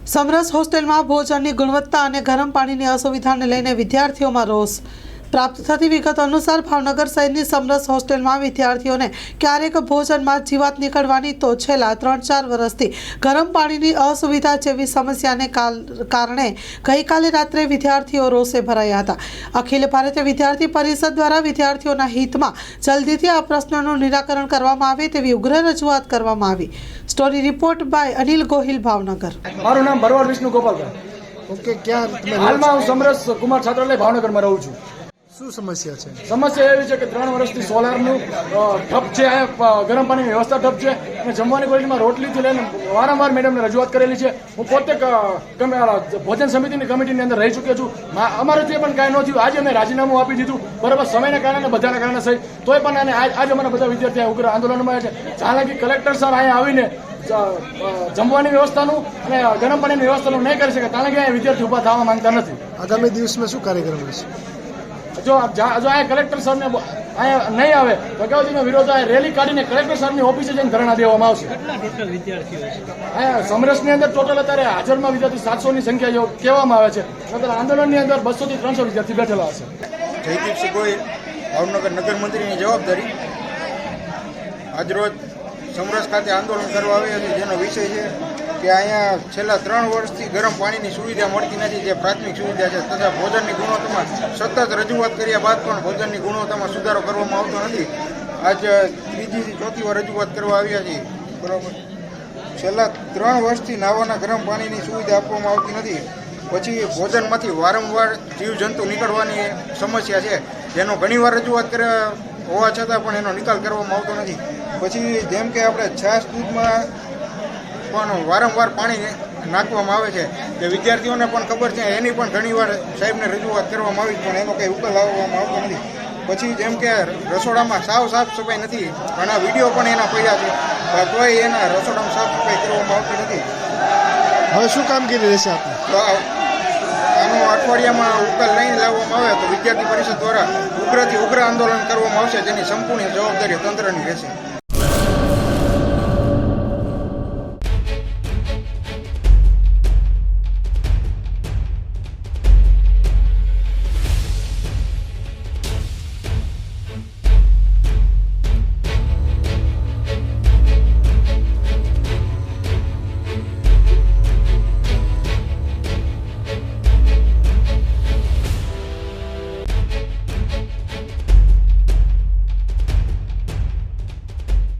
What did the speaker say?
સમરસ હોસ્ટેલમાં ભોજનની ગુણવત્તા અને ગરમ પાણીની અસુવિધાને લઈને વિદ્યાર્થીઓમાં રોષ પ્રાપ્ત થતી વિગત અનુસાર ભાવનગર શહેરની સમરસ હોસ્ટેલમાં વિદ્યાર્થીઓને ક્યારેક ભોજનમાં જીવાત નીકળવાની તો છેલ્લા 3-4 વર્ષથી ગરમ પાણીની અસુવિધા જેવી સમસ્યાને કારણે ગઈકાલે રાત્રે વિદ્યાર્થીઓ રોષે ભરાયા હતા। અખિલ ભારતીય વિદ્યાર્થી પરિષદ દ્વારા વિદ્યાર્થીઓના હિતમાં જલ્દીથી આ પ્રશ્નનું નિરાકરણ કરવામાં આવે તેવી ઉગ્ર રજૂઆત કરવામાં આવી। Story report by Anil Gohil, Bhavnagar. મારું નામ ભરવાડ વિષ્ણુ ગોપાલભાઈ। ઓકે, ક્યાં તમે હાલમાં હું સમરસ કુમાર છાત્રાલય ભાવનગરમાં રહું છું। શું સમસ્યા છે? સમસ્યા એવી છે કે 3 વર્ષથી સોલારનું ઠપ છે, ગરમ પાણીની વ્યવસ્થા ઠપ છે અને જમવાની ક્વોલિટીમાં રોટલીથી લઈને વારંવાર મેડમને રજૂઆત કરેલી છે। હું પોતે ભોજન સમિતિની કમિટીની અંદર રહી ચૂક્યો છું। અમારાથી પણ કાંઈ ન થયું। આજે મેં રાજીનામું આપી દીધું, બરાબર, સમયના કારણે બધાના કારણે સહી, તોય પણ આજે અમારા બધા વિદ્યાર્થીઓ ઉગ્ર આંદોલનમાં છે। હાલાકી કલેક્ટર સર અહીંયા આવીને જમવાની વ્યવસ્થાનું અને ગરમ પાણીની વ્યવસ્થાનું નહીં કરી શકે, કારણ કે અહીંયા વિદ્યાર્થી ઉભા થવા માંગતા નથી। આગામી દિવસમાં શું કાર્યક્રમ રહેશે? જો અહીંયા કલેક્ટર સરને અહીંયા નહીં આવે તો અગાઉથી વિરોધ રેલી કાઢીને કલેક્ટર સરની ઓફિસે જઈને ધરણા દેવામાં આવશે। અહીંયા સમરસની અંદર ટોટલ અત્યારે હાજરમાં વિદ્યાર્થી 700ની સંખ્યા જેવો કહેવામાં આવે છે, નતર આંદોલનની અંદર 200 થી 300 વિદ્યાર્થી બેઠેલા હશે। જયદીપસિંહ ગોહિલ, ભાવનગર નગર મંત્રીની જવાબદારી। આજરોજ સમરસ ખાતે આંદોલન કરવા આવ્યા છે, જેનો વિષય છે કે અહીંયા છેલ્લા 3 વર્ષથી ગરમ પાણીની સુવિધા મળતી નથી, જે પ્રાથમિક સુવિધા છે, તથા ભોજનની ગુણવત્તામાં સતત રજૂઆત કર્યા બાદ પણ ભોજનની ગુણવત્તામાં સુધારો કરવામાં આવતો નથી। આજ 3જી થી 4જી વાર રજૂઆત કરવા આવ્યા છીએ, બરાબર। છેલ્લા 3 વર્ષથી નાવાના ગરમ પાણીની સુવિધા આપવામાં આવતી નથી। પછી ભોજનમાંથી વારંવાર જીવજંતુ નીકળવાની સમસ્યા છે, જેનો ઘણીવાર રજૂઆત કર્યા હોવા છતાં પણ એનો નિકાલ કરવામાં આવતો નથી। પછી જેમ કે આપણે છાશ દૂધમાં પણ વારંવાર પાણી નાખવામાં આવે છે, જે વિદ્યાર્થીઓને પણ ખબર છે, એની પણ ઘણીવાર સાહેબને રજૂઆત કરવામાં આવી પણ એનો કંઈ ઉકેલ લાવવામાં આવતો નથી। પછી જેમ કે રસોડામાં સાફ સફાઈ નથી, ઘણા વિડીયો પણ એના પડ્યા છે, તોય એના રસોડામાં સાફ સફાઈ કરવામાં આવતી નથી। હવે શું કામગીરી રહેશે આપની? તો આનો અઠવાડિયામાં ઉકેલ નહીં લાવવામાં આવે તો વિદ્યાર્થી પરિષદ દ્વારા ઉગ્રથી ઉગ્ર આંદોલન કરવામાં આવશે, જેની સંપૂર્ણ જવાબદારી તંત્રની રહેશે।